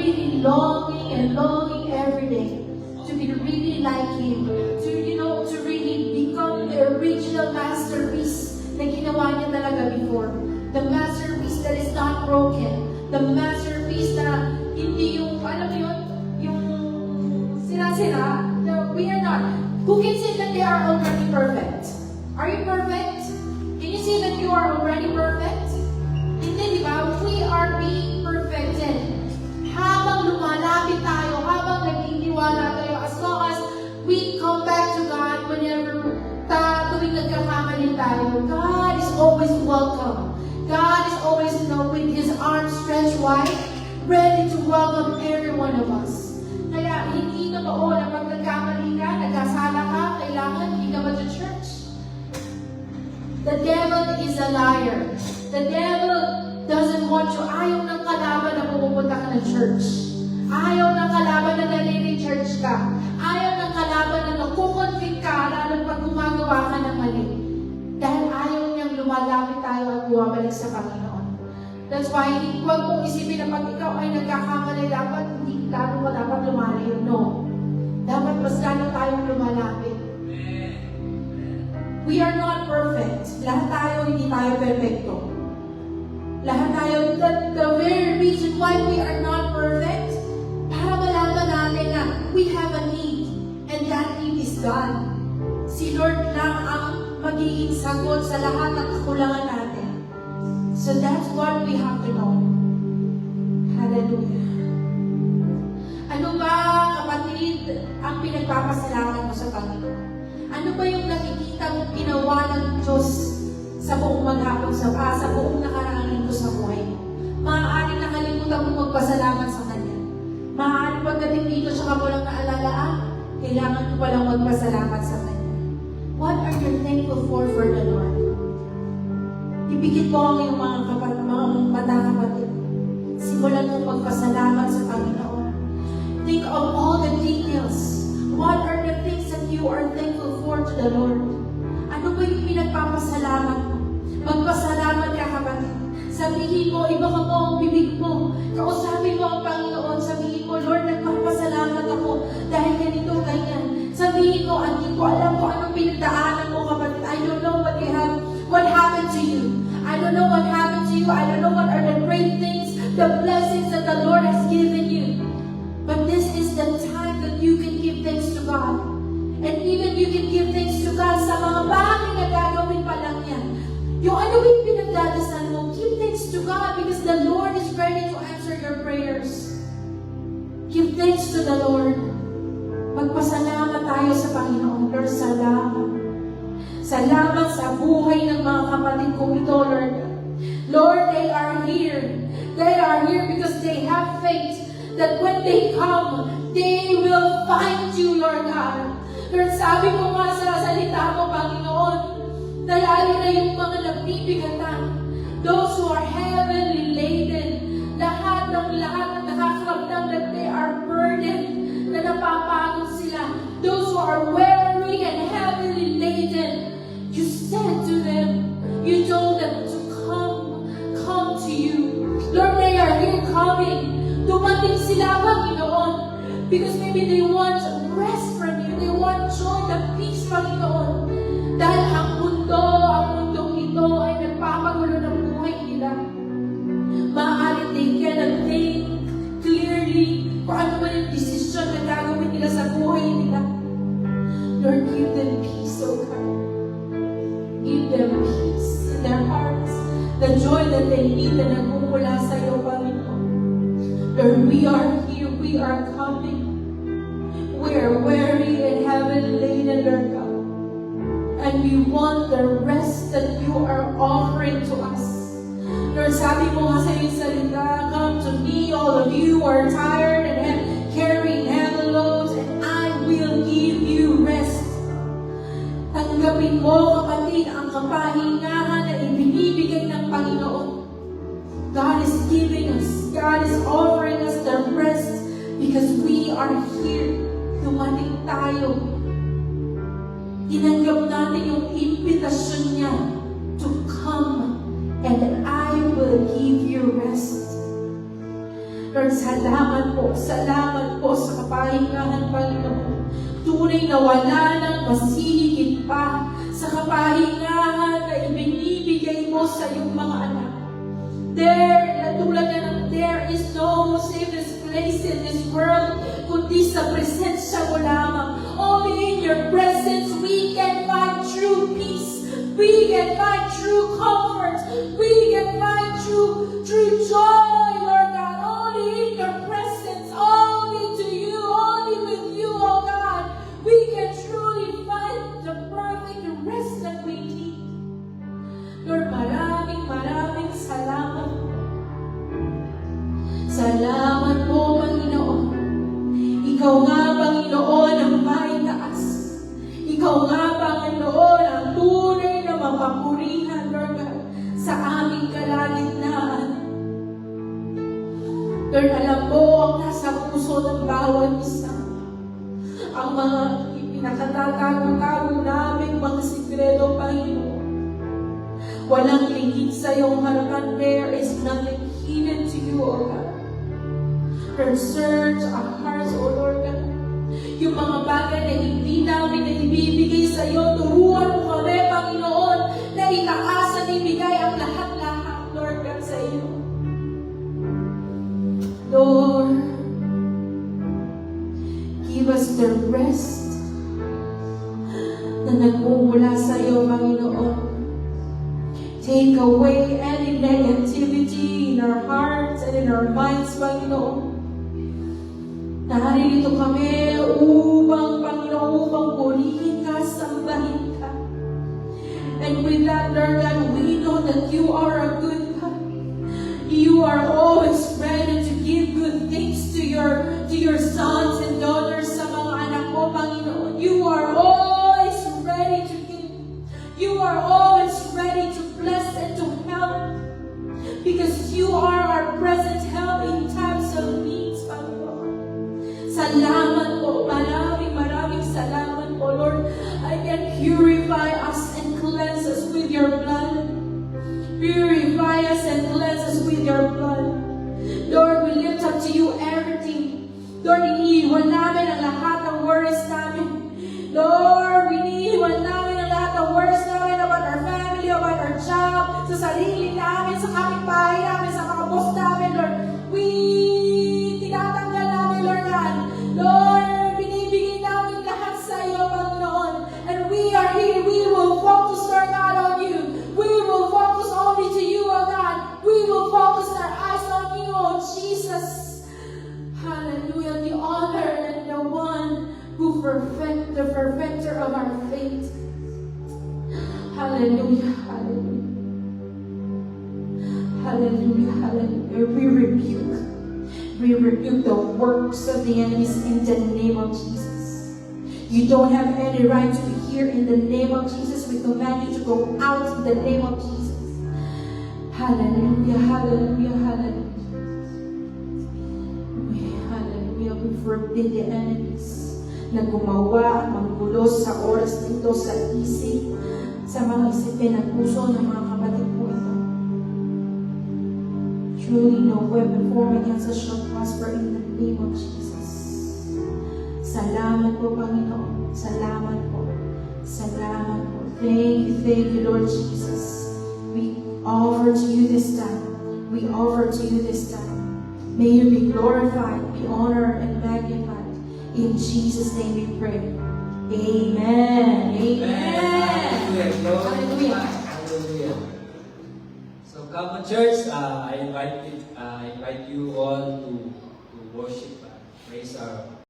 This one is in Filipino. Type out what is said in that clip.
really longing and longing every day to be really like Him, to really become the original masterpiece na ginawa niya talaga before. The masterpiece that is not broken. The masterpiece na hindi yung, alam mo yun, yung sira-sira. No, we are not. Who can say that they are already perfect? Are you perfect? Can you say that you are already perfect? Hindi, di ba? We are being perfected. Habang lumalapit tayo, habang nagtitiwala tayo, as long as we come back to God whenever tuwing nagkakamali tayo, God is always welcome. God is always, with His arms stretched wide, ready to welcome every one of us. Kaya hindi totoo na pag nagkamali ka, nagkasala ka, kailangan hindi ka ba sa church? The devil is a liar. The devil doesn't want you. Ayaw ng kalaban na pumupunta ka ng church. Ayaw ng kalaban na nalili-church ka. Ayaw ng kalaban na nakukonflict ka, lalo pag gumagawa ka ng mali. Dahil ayaw niyang lumalapit tayo at bumabalik sa Panginoon. That's why, huwag mong isipin na pag ikaw ay nagkakamali, dapat hindi lalo ka dapat lumalayo. No. Dapat mas lalo tayong lumalapit. We are not perfect. Lahat tayo, hindi tayo perfecto. Lahat tayo, the very reason why we are not perfect, para malaman natin na we have a need, and that need is God. Si Lord lang ang magiging sagot sa lahat ng kakulangan natin. So that's what we have to know. Hallelujah. Ano ba, kapatid, ang pinagpapasalamat mo sa Panginoon? Ano ba yung nakikita mong ginawa ng Diyos sa buong maghapon, sa buong nakaraang linggo sa buhay mo? Maaaring nakalimutan mo magpasalamat sa Kanya. Maaaring pagdating dito sa kamulang naalala, kailangan mo palang magpasalamat sa Kanya. What are you thankful for the Lord? Ibigit mo ang iyong mga mata kapatid. Simulan mo magpasalamat sa Panginoon. Think of all the details. What are the things that you are thankful for to the Lord? Ano ba yung pinagpapasalamat mo? Magpasalamat ka, kapatid. Sabihin mo, ibakan mo ang bibig mo. Kausapin mo ang Panginoon. Sabihin mo, Lord, nagpapasalamat ako dahil ganito, ganyan. Sabihin mo, hindi ko alam kung anong pinagdaanan mo, kapatid. I don't know what happened to you. I don't know what happened to you. I don't know what are the great things, the blessings that the Lord has given you. But this is the time that you can give thanks to God. And even you can give thanks to God sa mga bagay na gagawin pa lang yan. Yung ano yung pinagdadasal mo, give thanks to God because the Lord is ready to answer your prayers. Give thanks to the Lord. Magpasalamat tayo sa Panginoon. Lord, salamat. Salamat sa buhay ng mga kapatid kong ito, Lord. Lord, they are here. They are here because they have faith that when they come, they will find you, Lord God. Lord, sabi mo nga sa salita mo, Panginoon, na lalo na yung mga nagbibigatan, those who are heavily laden, lahat ng nakakaramdam that they are burdened, na napapagod sila, those who are weary and heavily laden, you said to them, you told them to come to you. Lord, they are here coming. Dumating sila, Panginoon, because maybe they want rest from you. They want joy and peace, Panginoon. Dahil ang mundong ito ay nagpapagulo ng buhay nila. Maaaring they cannot think clearly kung ano ba yung decision na gagawin nila sa buhay nila. Lord, give them peace, O God. Give them peace in their hearts. The joy that they need na nagmumula sa iyo, Panginoon. Lord, we are here. We are coming. We are weary and heavily laden, Lord God. And we want the rest that you are offering to us. Lord, sabi mo nga sa iyong salita, come to me, all of you who are tired and carrying heavy loads, and I will give you rest. Tanggapin mo, kapatid, ang kapahingahan na ibinibigay ng Panginoon. God is giving us, God is offering us the rest because we are here. Dumating tayo. Tinanggap natin yung invitation niya to come and I will give you rest. Lord, salamat po sa kapahingahan, Panginoon. Tunay na wala nang masihigit pa sa kapahingahan na ibinibigay mo sa iyong mga anak. There is no safest place in this world kundi sa presensya mo lamang. Only in your presence we can find true peace. We can find true comfort. We can find true joy, Lord God. Only in your presence, only to you, only with you, oh God, we can truly find the perfect rest that we need. Lord, maraming salamat. Salamat po, Panginoon. Ikaw nga, Panginoon, ang may taas. Ikaw nga, Panginoon, ang tunay na mapapurihan, Lord God, sa aming kalagitnaan. Lord, alam mo ang nasa puso ng bawat isa. Ang mga pinakatatago-tago naming mga sikreto, Panginoon. Walang lingid sa iyong harapan. There is nothing hidden to you, O God. Lord, search our hearts, O Lord God. Yung mga bagay na hindi namin na ibibigay sa iyo, turuan mo kami, Panginoon, na itaas at ibigay ang lahat-lahat, Lord God, sa iyo. Lord, give us the rest na nagmumula sa iyo, Panginoon. Take away any negativity in our hearts and in our minds, Panginoon. Naririto kami upang, Panginoon, upang purihin ka, sambahin ka. And with that, Lord God, we know that you are a good God. You are always ready to give good things to your sons and daughters sa mga anak mo, Panginoon. You are always ready to give. You are always ready to bless and to help. Because you are our present help in times of needs, Panginoon. Salamat po, maraming salamat po, Lord. I can purify us and cleanse us with your blood. Purify us and cleanse us with your blood. Lord, we lift up to you everything. Lord, iniiwan namin ang lahat ng worries namin. Lord, iniiwan namin ang lahat ng worries namin about our family, about our job, sa sarili namin, sa kapitbahay namin, sa mga boss namin, Lord. Tinatanggal namin, Lord God. Lord, binibigay namin lahat sa iyo, Panginoon. And we are here. We will focus, Lord God, on you. We will focus only to you, O God. We will focus our eyes on you, O Jesus. Hallelujah. The author and the one who the perfecter of our faith. Hallelujah. Hallelujah. Hallelujah. Hallelujah. We rebuke the works of the enemies in the name of Jesus. You don't have any right to be here in the name of Jesus. We command you to go out in the name of Jesus. Hallelujah, hallelujah, hallelujah. Hallelujah. We forbid the enemies na gumawa at manggulo sa oras nito sa isip, sa mga isipin at puso ng mga kapatid po ito. Truly no weapon formed against us shall prosper in the name of Jesus. Salamat po, Panginoon. Salamat po. Salamat po. Thank you, Lord Jesus. We offer to you this time. We offer to you this time. May you be glorified, be honored, and magnified. In Jesus' name we pray. Amen. Amen. Hallelujah. Hallelujah. So, come on, church. I invite you all to worship, praise our